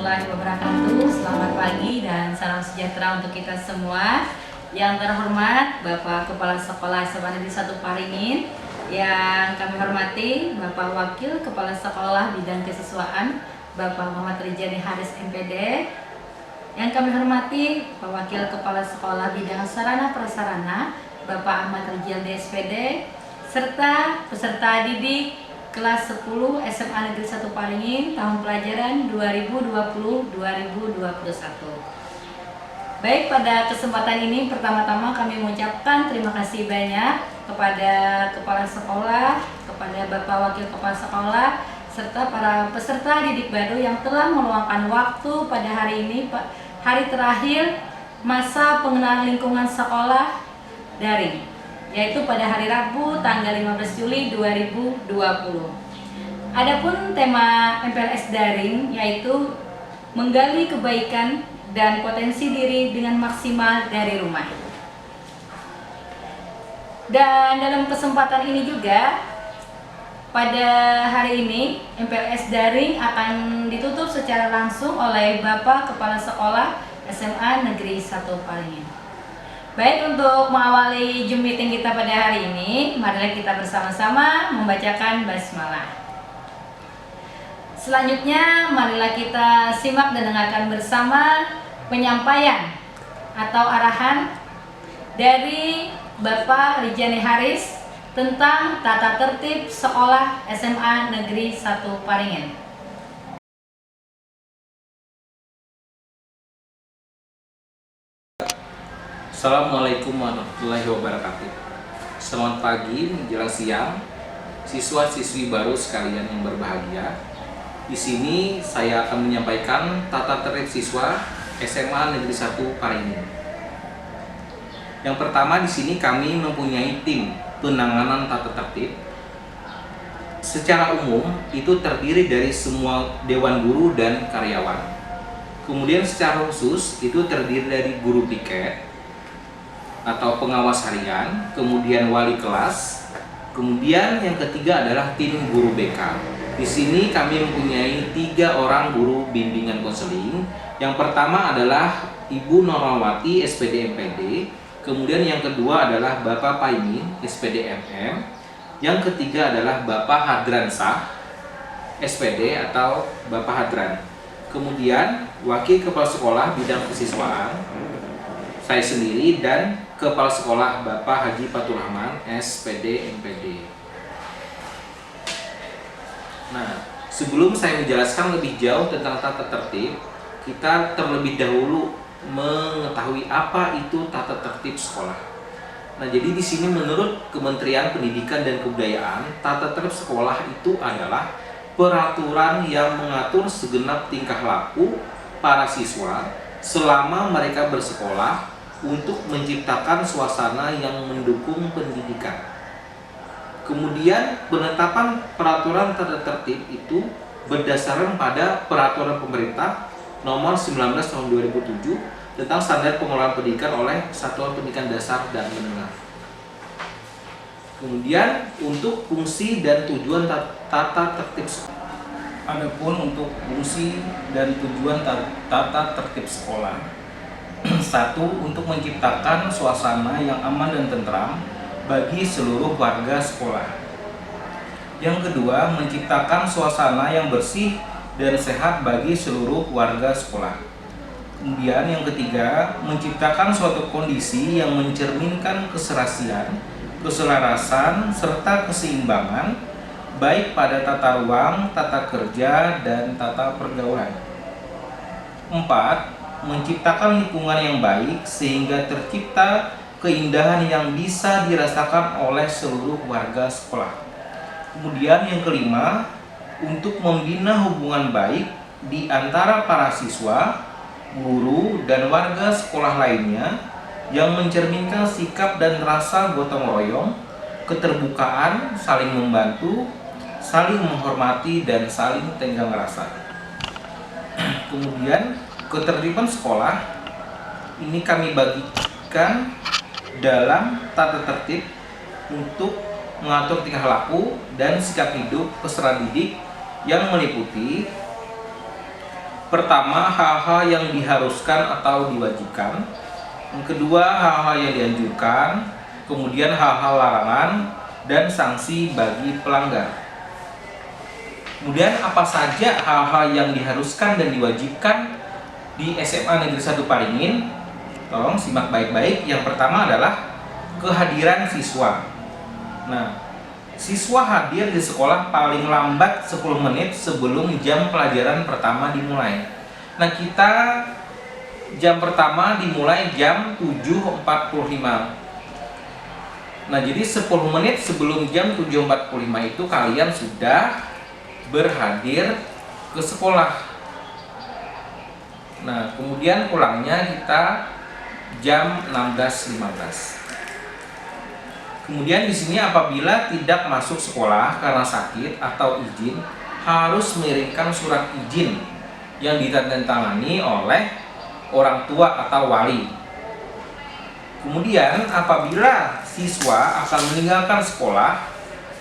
warahmatullahi wabarakatuh. Selamat pagi dan salam sejahtera untuk kita semua. Yang terhormat Bapak Kepala Sekolah SMA Negeri 1 Paringin, yang kami hormati Bapak Wakil Kepala Sekolah Bidang Kesiswaan Bapak Muhammad Rijani Haris MPD, yang kami hormati Pak Wakil Kepala Sekolah Bidang Sarana Prasarana Bapak Ahmad Rijal SPD, serta peserta didik kelas 10 SMA Negeri 1 Paringin tahun pelajaran 2020-2021. Baik, pada kesempatan ini pertama-tama kami mengucapkan terima kasih banyak kepada Kepala Sekolah, kepada Bapak Wakil Kepala Sekolah, serta para peserta didik baru yang telah meluangkan waktu pada hari ini, hari terakhir masa pengenalan lingkungan sekolah daring, yaitu pada hari Rabu tanggal 15 Juli 2020. Adapun tema MPLS daring yaitu menggali kebaikan dan potensi diri dengan maksimal dari rumah. Dan dalam kesempatan ini juga, pada hari ini MPLS daring akan ditutup secara langsung oleh Bapak Kepala Sekolah SMA Negeri 1 Paringin. Baik, untuk mengawali Zoom meeting kita pada hari ini, marilah kita bersama-sama membacakan basmalah. Selanjutnya, marilah kita simak dan dengarkan bersama penyampaian atau arahan dari Bapak Rijani Haris tentang tata tertib sekolah SMA Negeri 1 Paringin. Assalamualaikum warahmatullahi wabarakatuh. Selamat pagi menjelang siang, siswa-siswi baru sekalian yang berbahagia. Di sini saya akan menyampaikan tata tertib siswa SMA Negeri 1 Paringin. Yang pertama, di sini kami mempunyai tim penanganan tata tertib. Secara umum itu terdiri dari semua dewan guru dan karyawan. Kemudian secara khusus itu terdiri dari guru piket atau pengawas harian, kemudian wali kelas, kemudian yang ketiga adalah tim guru BK. Di sini kami mempunyai 3 orang guru bimbingan konseling. Yang pertama adalah Ibu Normawati SPD MPD, kemudian yang kedua adalah Bapak Paimin SPD MM, yang ketiga adalah Bapak Hadran Sah SPD atau Bapak Hadran. Kemudian Wakil Kepala Sekolah Bidang Kesiswaan saya sendiri, dan Kepala Sekolah Bapak Haji Fatur Rahman SPD MPD. Nah, sebelum saya menjelaskan lebih jauh tentang tata tertib, kita terlebih dahulu mengetahui apa itu tata tertib sekolah. Nah, jadi di sini menurut Kementerian Pendidikan dan Kebudayaan, tata tertib sekolah itu adalah peraturan yang mengatur segenap tingkah laku para siswa selama mereka bersekolah untuk menciptakan suasana yang mendukung pendidikan. Kemudian penetapan peraturan tata tertib itu berdasarkan pada peraturan pemerintah nomor 19 tahun 2007 tentang standar pengelolaan pendidikan oleh Satuan Pendidikan Dasar dan Menengah. Kemudian untuk fungsi dan tujuan tata tertib sekolah. Adapun untuk fungsi dan tujuan tata tertib sekolah, satu, untuk menciptakan suasana yang aman dan tentram bagi seluruh warga sekolah. Yang kedua, menciptakan suasana yang bersih dan sehat bagi seluruh warga sekolah. Kemudian yang ketiga, menciptakan suatu kondisi yang mencerminkan keserasian, keselarasan, serta keseimbangan baik pada tata ruang, tata kerja, dan tata pergaulan. 4. Menciptakan lingkungan yang baik sehingga tercipta keindahan yang bisa dirasakan oleh seluruh warga sekolah. Kemudian yang kelima, untuk membina hubungan baik di antara para siswa, guru, dan warga sekolah lainnya yang mencerminkan sikap dan rasa gotong royong, keterbukaan, saling membantu, saling menghormati, dan saling tenggang rasa. Kemudian ketertiban sekolah ini kami bagikan dalam tata tertib untuk mengatur tingkah laku dan sikap hidup peserta didik yang meliputi Pertama, hal-hal yang diharuskan atau diwajibkan. Yang kedua, hal-hal yang dianjurkan. Kemudian hal-hal larangan dan sanksi bagi pelanggar. Kemudian apa saja hal-hal yang diharuskan dan diwajibkan di SMA Negeri 1 Paringin? Tolong simak baik-baik. Yang pertama adalah kehadiran siswa. Nah, siswa hadir di sekolah paling lambat 10 menit sebelum jam pelajaran pertama dimulai. Nah, kita jam pertama dimulai jam 7.45. Nah, jadi 10 menit sebelum jam 7.45 itu kalian sudah berhadir ke sekolah. Nah, kemudian pulangnya kita jam 16.15. Kemudian di sini apabila tidak masuk sekolah karena sakit atau izin, harus mengirimkan surat izin yang ditandatangani oleh orang tua atau wali. Kemudian apabila siswa akan meninggalkan sekolah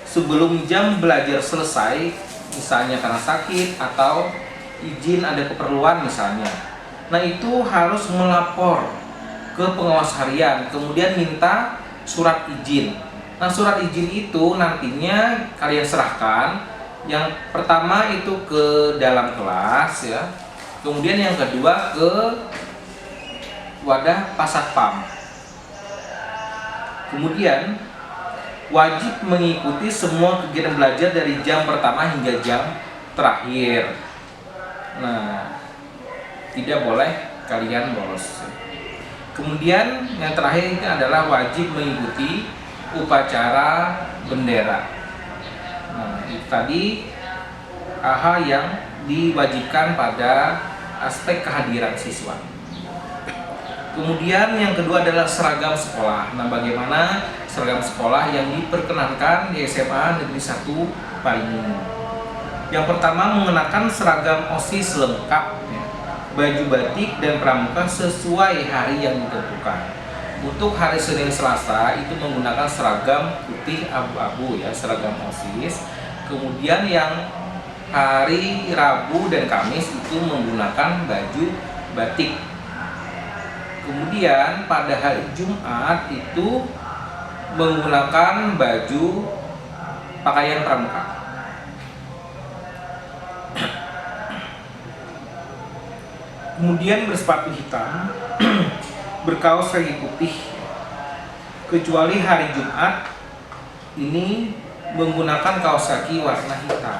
sebelum jam belajar selesai, misalnya karena sakit atau izin ada keperluan misalnya, nah itu harus melapor ke pengawas harian, kemudian minta surat izin. Nah, surat izin itu nantinya kalian serahkan. Yang pertama itu ke dalam kelas ya. Kemudian yang kedua ke wadah Pasatpam. Kemudian wajib mengikuti semua kegiatan belajar dari jam pertama hingga jam terakhir. Nah, tidak boleh kalian bolos. Kemudian yang terakhir ini adalah wajib mengikuti upacara bendera. Nah, itu tadi hal yang diwajibkan pada aspek kehadiran siswa. Kemudian yang kedua adalah seragam sekolah. Nah, bagaimana seragam sekolah yang diperkenankan di SMA Negeri 1 Paringin? Yang pertama, mengenakan seragam OSIS lengkap, ya, baju batik dan pramuka sesuai hari yang ditentukan. Untuk hari Senin Selasa itu menggunakan seragam putih abu-abu ya, seragam OSIS. Kemudian yang hari Rabu dan Kamis itu menggunakan baju batik. Kemudian pada hari Jumat itu menggunakan baju pakaian pramuka. Kemudian bersepatu hitam, berkaos kaki putih. Kecuali hari Jumat ini menggunakan kaos kaki warna hitam.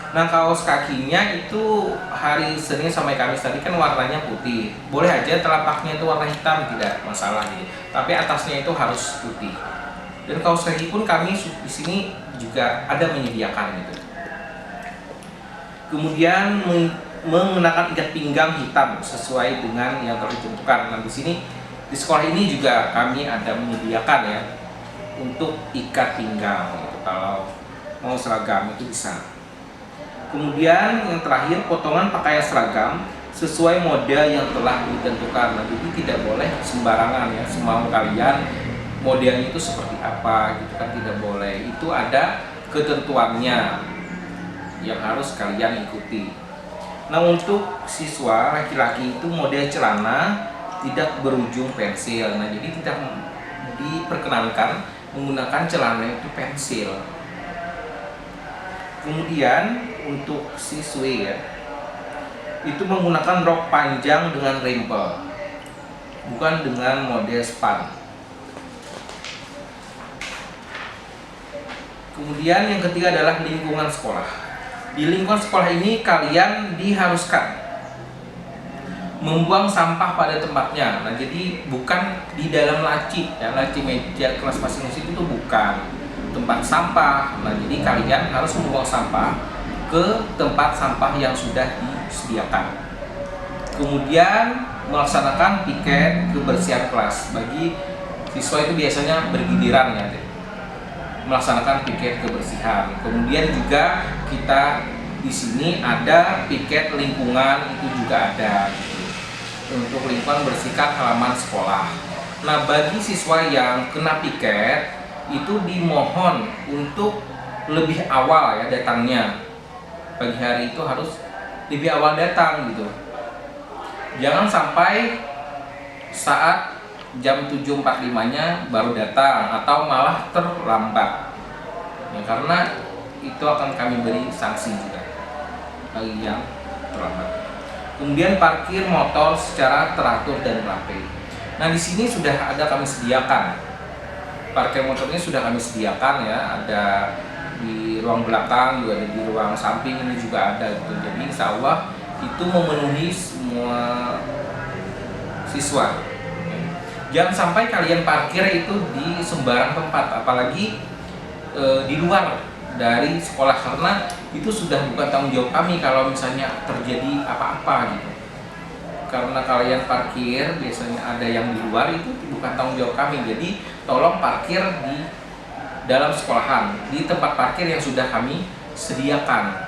Nah, kaos kakinya itu hari Senin sampai Kamis tadi kan warnanya putih. Boleh aja telapaknya itu warna hitam, tidak masalah gitu. Tapi atasnya itu harus putih. Dan kaos kaki pun kami di sini juga ada menyediakan gitu. Kemudian mengenakan ikat pinggang hitam sesuai dengan yang telah ditentukan. Nah, di sini di sekolah ini juga kami ada menyediakan ya untuk ikat pinggang gitu. Kalau mau seragam itu bisa. Kemudian yang terakhir, potongan pakaian seragam sesuai model yang telah ditentukan. Nah, jadi tidak boleh sembarangan ya, semau kalian modelnya itu seperti apa gitu kan, tidak boleh. Itu ada ketentuannya yang harus kalian ikuti. Nah, untuk siswa laki-laki itu model celana tidak berujung pensil. Nah, jadi tidak diperkenankan menggunakan celana itu pensil. Kemudian untuk siswi ya, itu menggunakan rok panjang dengan rimpel, bukan dengan model span. Kemudian yang ketiga adalah lingkungan sekolah. Di lingkungan sekolah ini kalian diharuskan membuang sampah pada tempatnya. Nah, jadi bukan di dalam laci ya, laci meja kelas masing-masing itu bukan tempat sampah. Nah, jadi kalian harus membuang sampah ke tempat sampah yang sudah disediakan. Kemudian melaksanakan piket kebersihan kelas. Bagi siswa itu biasanya bergiliran ya, melaksanakan piket kebersihan. Kemudian juga kita di sini ada piket lingkungan, itu juga ada gitu, untuk lingkungan bersihkan halaman sekolah. Nah, bagi siswa yang kena piket itu dimohon untuk lebih awal ya datangnya. Pagi hari itu harus lebih awal datang gitu. Jangan sampai saat jam 7.45-nya baru datang atau malah terlambat. Ya, karena itu akan kami beri sanksi juga bagi yang terlambat. Kemudian parkir motor secara teratur dan rapi. Nah, di sini sudah ada kami sediakan. Parkir motornya sudah kami sediakan ya, ada di ruang belakang, juga ada di ruang samping, ini juga ada gitu. Jadi insya Allah itu memenuhi semua siswa. Jangan sampai kalian parkir itu di sembarang tempat, apalagi di luar dari sekolah, karena itu sudah bukan tanggung jawab kami kalau misalnya terjadi apa-apa gitu. Karena kalian parkir biasanya ada yang di luar, itu bukan tanggung jawab kami. Jadi tolong parkir di dalam sekolahan, di tempat parkir yang sudah kami sediakan.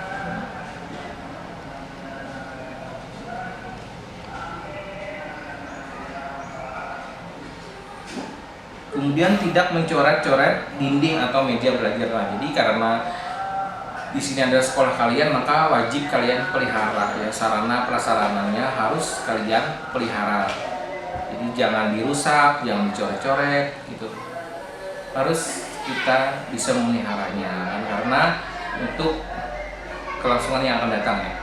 Kemudian tidak mencoret-coret dinding atau meja belajar. Nah, jadi karena di sini ada sekolah kalian, maka wajib kalian pelihara ya, sarana prasarananya harus kalian pelihara. Jadi jangan dirusak, jangan dicoret-coret gitu. Harus kita bisa memeliharanya kan, karena untuk kelangsungan yang akan datang ya.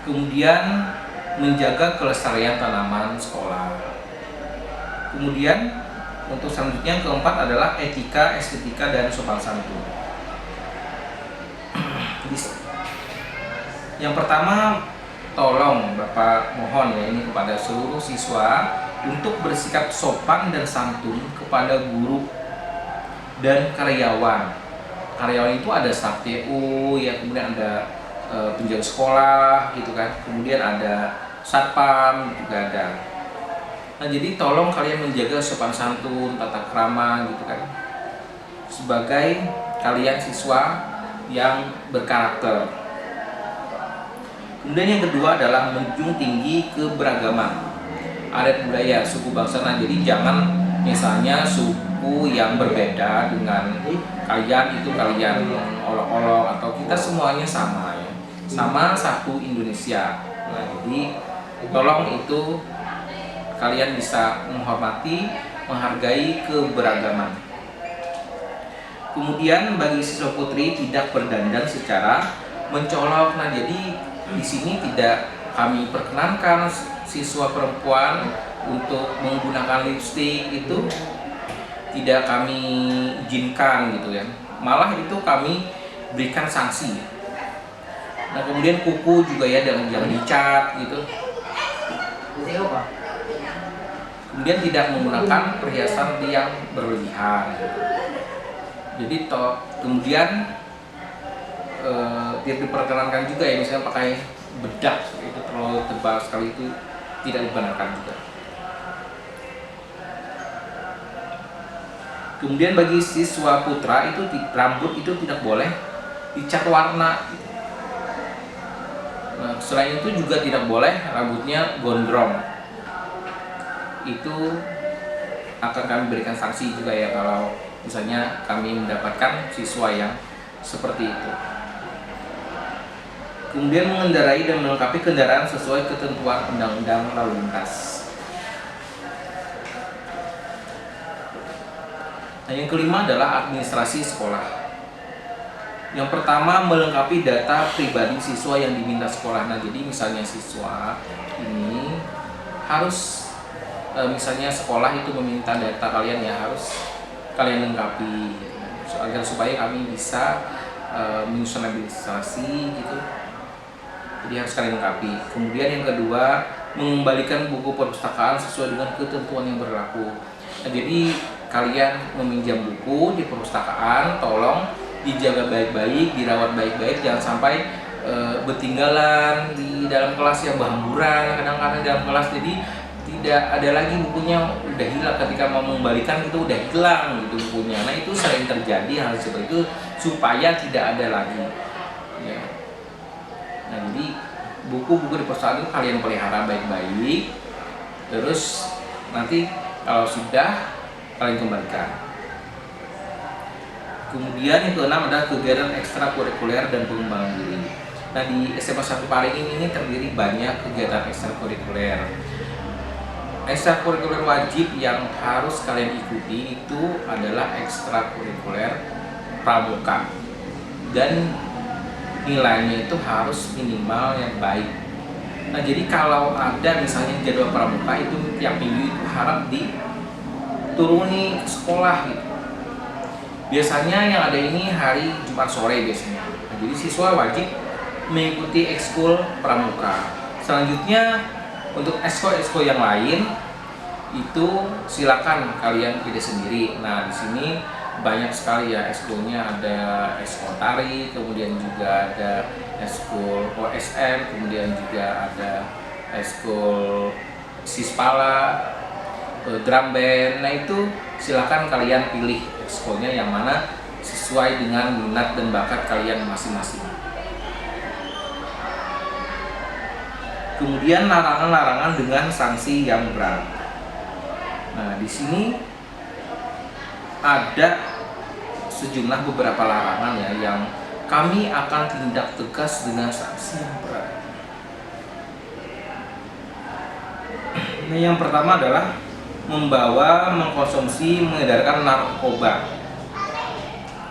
Kemudian menjaga kelestarian tanaman sekolah. Kemudian untuk selanjutnya yang keempat adalah etika, estetika, dan sopan santun. Yang pertama, tolong Bapak mohon ya ini kepada seluruh siswa untuk bersikap sopan dan santun kepada guru dan karyawan. Karyawan itu ada staf TU ya, kemudian ada penjaga sekolah gitu kan, kemudian ada satpam juga ada. Nah, jadi tolong kalian menjaga sopan santun, tata krama gitu kan, sebagai kalian siswa yang berkarakter. Kemudian yang kedua adalah menjunjung tinggi keberagaman, adat budaya, suku bangsa. Nah, jadi jangan misalnya suku yang berbeda dengan kalian itu kalian olok-olok, atau kita semuanya sama ya, sama satu Indonesia. Nah, jadi tolong itu kalian bisa menghormati, menghargai keberagaman. Kemudian bagi siswa putri tidak berdandan secara mencolok. Nah, jadi di sini tidak kami perkenankan siswa perempuan untuk menggunakan lipstik, itu tidak kami izinkan gitu ya. Malah itu kami berikan sanksi. Nah, kemudian kuku juga ya, jangan dicat gitu. Kemudian tidak menggunakan perhiasan yang berlebihan. Jadi kemudian tidak diperkenankan juga ya, misalnya pakai bedak itu terlalu tebal sekali, itu tidak dibenarkan juga. Kemudian bagi siswa putra itu rambut itu tidak boleh dicat warna. Nah, selain itu juga tidak boleh rambutnya gondrong. Itu akan kami berikan sanksi juga ya kalau misalnya kami mendapatkan siswa yang seperti itu. Kemudian mengendarai dan melengkapi kendaraan sesuai ketentuan undang-undang lalu lintas. Nah, yang kelima adalah administrasi sekolah. Yang pertama, melengkapi data pribadi siswa yang diminta sekolah. Nah, jadi misalnya siswa ini harus misalnya sekolah itu meminta data kalian ya, harus kalian lengkapi agar supaya kami bisa menyusun administrasi gitu. Jadi harus kalian lengkapi. Kemudian yang kedua, mengembalikan buku perpustakaan sesuai dengan ketentuan yang berlaku. Nah, jadi kalian meminjam buku di perpustakaan, tolong dijaga baik-baik, dirawat baik-baik, jangan sampai bertinggalan di dalam kelas, yang berhamburan kadang-kadang dalam kelas. Jadi tidak ada lagi bukunya, udah hilang, ketika mau mengembalikan itu udah hilang gitu bukunya. Nah, itu sering terjadi hal seperti itu, supaya tidak ada lagi ya. Nah, jadi buku-buku di perpustakaan itu kalian pelihara baik-baik, terus nanti kalau sudah kalian kembalikan. Kemudian yang keenam adalah kegiatan ekstrakurikuler dan pengembangan diri. Nah, di SMA 1 Paringin ini terdiri banyak kegiatan ekstrakurikuler. Ekstrakurikuler wajib yang harus kalian ikuti itu adalah ekstrakurikuler pramuka, dan nilainya itu harus minimal yang baik. Nah, jadi kalau ada misalnya jadwal pramuka itu tiap minggu itu harap dituruni ke sekolah gitu. Biasanya yang ada ini hari Jumat sore biasanya. Nah, jadi siswa wajib mengikuti ekskul pramuka. Selanjutnya untuk ekskul-ekskul yang lain itu silakan kalian pilih sendiri. Nah, di sini banyak sekali ya ekskulnya, ada ekskul tari, kemudian juga ada ekskul OSM, kemudian juga ada ekskul Sispala, drum band. Nah, itu silakan kalian pilih ekskulnya yang mana sesuai dengan minat dan bakat kalian masing-masing. Kemudian larangan-larangan dengan sanksi yang berat. Nah, di sini ada sejumlah beberapa larangan ya yang kami akan tindak tegas dengan sanksi yang berat. Nah, yang pertama adalah membawa, mengkonsumsi, mengedarkan narkoba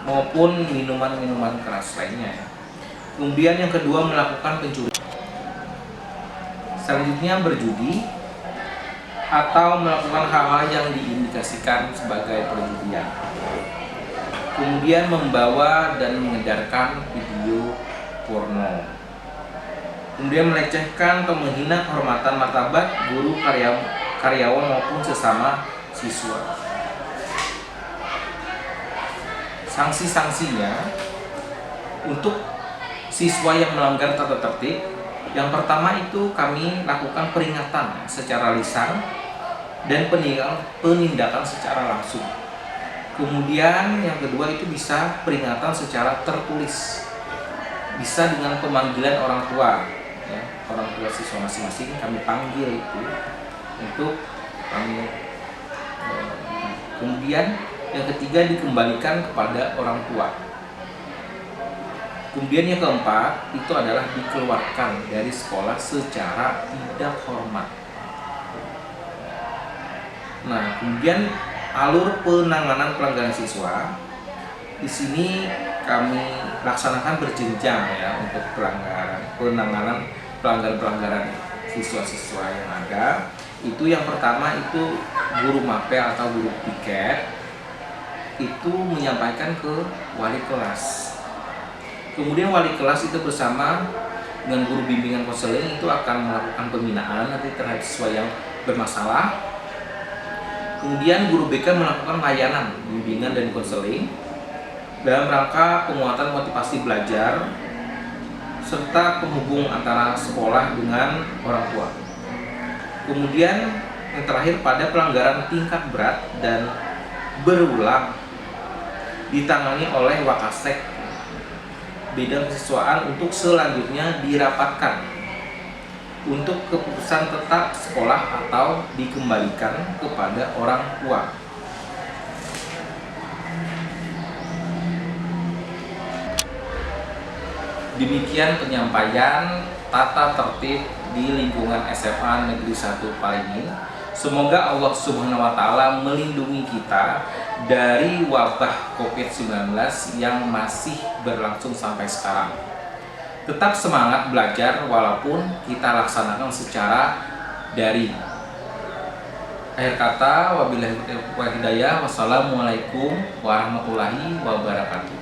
maupun minuman-minuman keras lainnya. Kemudian yang kedua melakukan pencurian. Selanjutnya berjudi atau melakukan hal-hal yang diindikasikan sebagai perjudian. Kemudian membawa dan mengedarkan video porno. Kemudian melecehkan atau menghina kehormatan martabat guru, karyawan maupun sesama siswa. Sanksi-sanksinya untuk siswa yang melanggar tata tertib, yang pertama itu kami lakukan peringatan secara lisan dan penindakan secara langsung. Kemudian yang kedua itu bisa peringatan secara tertulis, bisa dengan pemanggilan orang tua ya, orang tua siswa masing-masing kami panggil itu untuk kami. Kemudian yang ketiga dikembalikan kepada orang tua. Kemudian yang keempat itu adalah dikeluarkan dari sekolah secara tidak hormat. Nah, kemudian alur penanganan pelanggaran siswa di sini kami laksanakan berjenjang ya untuk penanganan pelanggaran siswa-siswa yang ada. Itu yang pertama itu guru mapel atau guru piket itu menyampaikan ke wali kelas. Kemudian wali kelas itu bersama dengan guru bimbingan konseling itu akan melakukan pembinaan nanti terhadap siswa yang bermasalah. Kemudian guru BK melakukan layanan bimbingan dan konseling dalam rangka penguatan motivasi belajar serta penghubung antara sekolah dengan orang tua. Kemudian yang terakhir pada pelanggaran tingkat berat dan berulang ditangani oleh Wakasek bidang kesiswaan untuk selanjutnya dirapatkan untuk keputusan tetap sekolah atau dikembalikan kepada orang tua. Demikian penyampaian tata tertib di lingkungan SMA Negeri 1 Paringin. Semoga Allah Subhanahu wa Ta'ala melindungi kita dari wabah COVID-19 yang masih berlangsung sampai sekarang. Tetap semangat belajar walaupun kita laksanakan secara daring. Akhir kata, wabillahi taufiq wal hidayah. Wassalamualaikum warahmatullahi wabarakatuh.